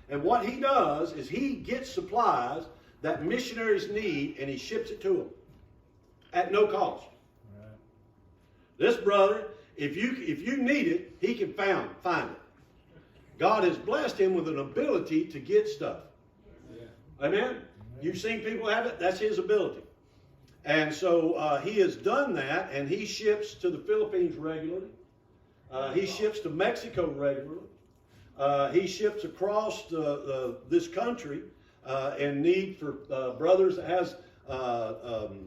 And what he does is he gets supplies that missionaries need, and he ships it to them at no cost. Right. This brother, if you need it, he can find it. God has blessed him with an ability to get stuff. Yeah. Amen? You've seen people have it. That's his ability. And so he has done that, and he ships to the Philippines regularly. He ships to Mexico regularly. He ships across this country in need for brothers that has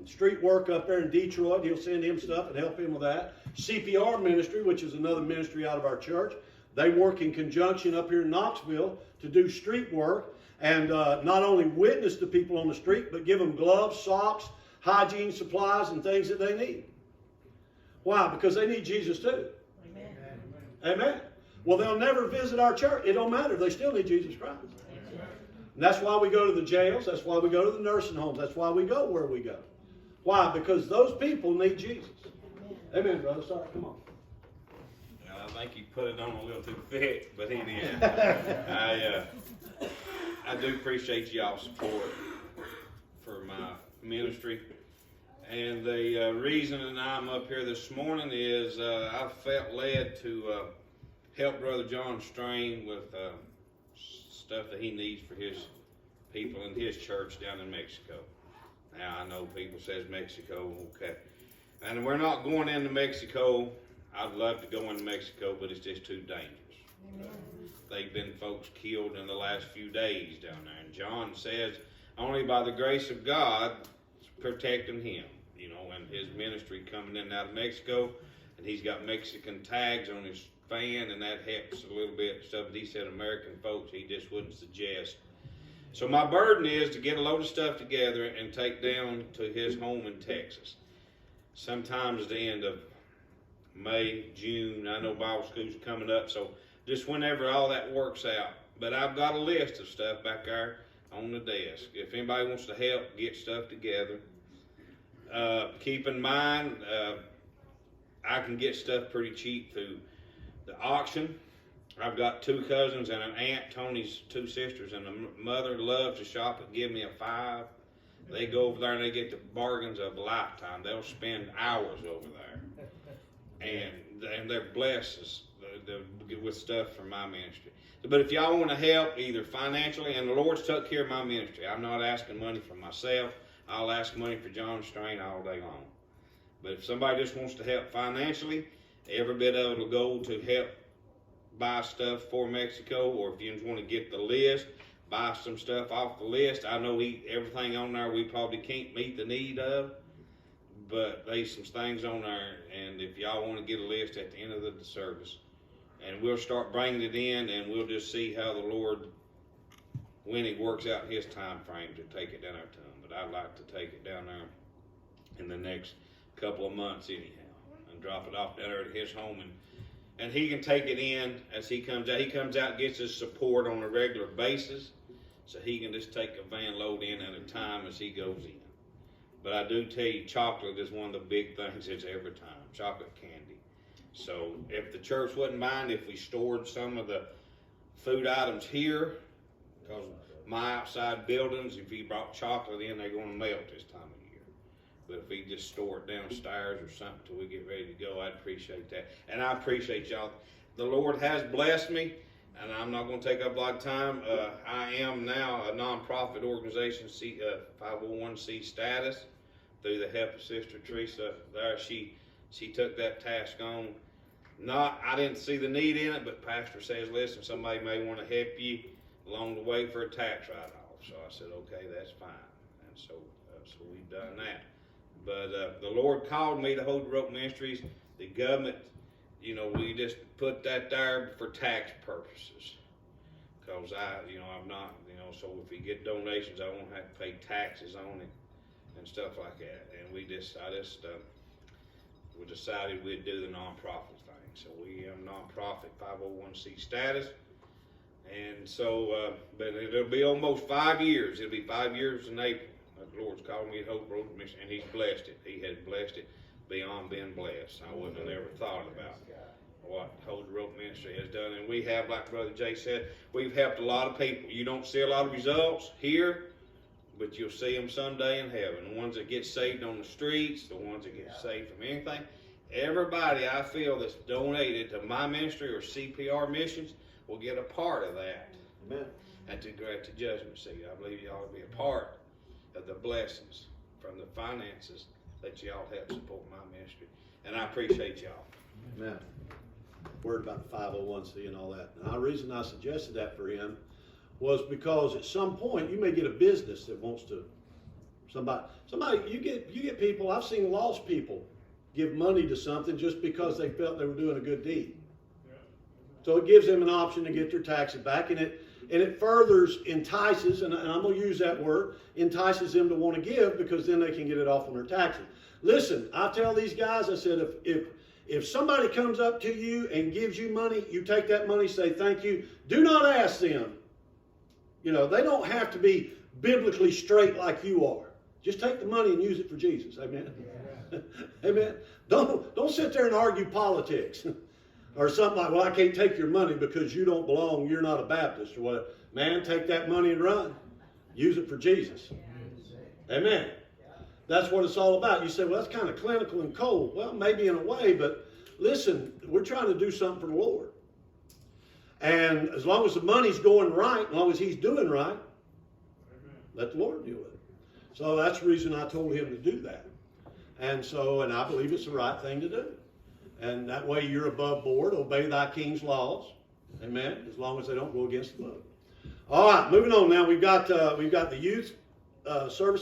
street work up there in Detroit. He'll send him stuff and help him with that. CPR ministry, which is another ministry out of our church, they work in conjunction up here in Knoxville to do street work and not only witness to people on the street, but give them gloves, socks, hygiene supplies, and things that they need. Why? Because they need Jesus too. Amen. Amen. Well, they'll never visit our church. It don't matter. They still need Jesus Christ. And that's why we go to the jails. That's why we go to the nursing homes. That's why we go where we go. Why? Because those people need Jesus. Amen, brother. Sorry, come on. I think you put it on a little too thick, but anyhow, I do appreciate y'all's support for my ministry. And the reason that I'm up here this morning is I felt led to help Brother John Strain with stuff that he needs for his people in his church down in Mexico. Now, I know people says Mexico, okay. And we're not going into Mexico. I'd love to go into Mexico, but it's just too dangerous. They've been folks killed in the last few days down there. And John says only by the grace of God protecting him, you know, and his ministry coming in and out of Mexico. And he's got Mexican tags on his fan, and that helps a little bit. Stuff that he said American folks he just wouldn't suggest. So my burden is to get a load of stuff together and take down to his home in Texas. Sometimes the end of May, June. I know Bible school's coming up, so just whenever all that works out. But I've got a list of stuff back there on the desk. If anybody wants to help get stuff together, keep in mind I can get stuff pretty cheap through the auction. I've got 2 cousins and an aunt, Tony's 2 sisters, and the mother loves to shop and give me a 5. They go over there and they get the bargains of a lifetime. They'll spend hours over there. And they're blessed with stuff from my ministry. But if y'all want to help, either financially, and the Lord's took care of my ministry. I'm not asking money for myself. I'll ask money for John Strain all day long. But if somebody just wants to help financially, every bit of it will go to help buy stuff for Mexico. Or if you just want to get the list, buy some stuff off the list. I know everything on there we probably can't meet the need of. But there's some things on there, and if y'all want to get a list at the end of the service, and we'll start bringing it in, and we'll just see how the Lord, when He works out His time frame to take it down there to Him. But I'd like to take it down there in the next couple of months anyhow, and drop it off down there at His home, and He can take it in as He comes out. He comes out and gets His support on a regular basis, so He can just take a van load in at a time as He goes in. But I do tell you, chocolate is one of the big things it's every time, chocolate candy. So if the church wouldn't mind if we stored some of the food items here, because my outside buildings, if you brought chocolate in, they're going to melt this time of year. But if we just store it downstairs or something till we get ready to go, I'd appreciate that. And I appreciate y'all. The Lord has blessed me, and I'm not going to take up a lot of time. I am now a nonprofit organization, 501c status, through the help of Sister Teresa there. She took that task on. I didn't see the need in it, but Pastor says, listen, somebody may want to help you along the way for a tax write-off. So I said, okay, that's fine. And so we've done that. But the Lord called me to Hold the Rope Ministries. The government, we just put that there for tax purposes. Because I'm not, so if we get donations, I won't have to pay taxes on it and stuff like that. And we decided we'd do the nonprofit thing. So we have nonprofit 501c status. And so, but it'll be almost 5 years. It'll be 5 years in April. The Lord's called me at Hope Road Mission, and He's blessed it. He has blessed it beyond being blessed. I wouldn't have never thought about what Hold the Rope Ministry has done. And we have, like Brother Jay said, we've helped a lot of people. You don't see a lot of results here, but you'll see them someday in heaven. The ones that get saved on the streets, the ones that get saved from anything. Everybody I feel that's donated to my ministry or CPR missions will get a part of that. Amen. And to go at the judgment seat, I believe you ought to be a part of the blessings from the finances that y'all help support my ministry. And I appreciate y'all. Amen. Word about the 501c and all that. Now, the reason I suggested that for him was because at some point you may get a business that wants to, somebody, you get people, I've seen lost people give money to something just because they felt they were doing a good deed. So it gives them an option to get their taxes back, and it furthers, entices, and I'm going to use that word, entices them to want to give, because then they can get it off on their taxes. Listen, I tell these guys, I said, if somebody comes up to you and gives you money, you take that money, say thank you. Do not ask them. You know, they don't have to be biblically straight like you are. Just take the money and use it for Jesus. Amen. Yeah. Amen. Don't sit there and argue politics. Or something like, well, I can't take your money because you don't belong, you're not a Baptist, or whatever. Man, take that money and run. Use it for Jesus. Amen. That's what it's all about. You say, well, that's kind of clinical and cold. Well, maybe in a way, but listen, we're trying to do something for the Lord. And as long as the money's going right, as long as he's doing right, let the Lord deal with it. So that's the reason I told him to do that. And I believe it's the right thing to do. And that way you're above board. Obey thy king's laws. Amen. As long as they don't go against the book. All right, moving on now. We've got the youth service.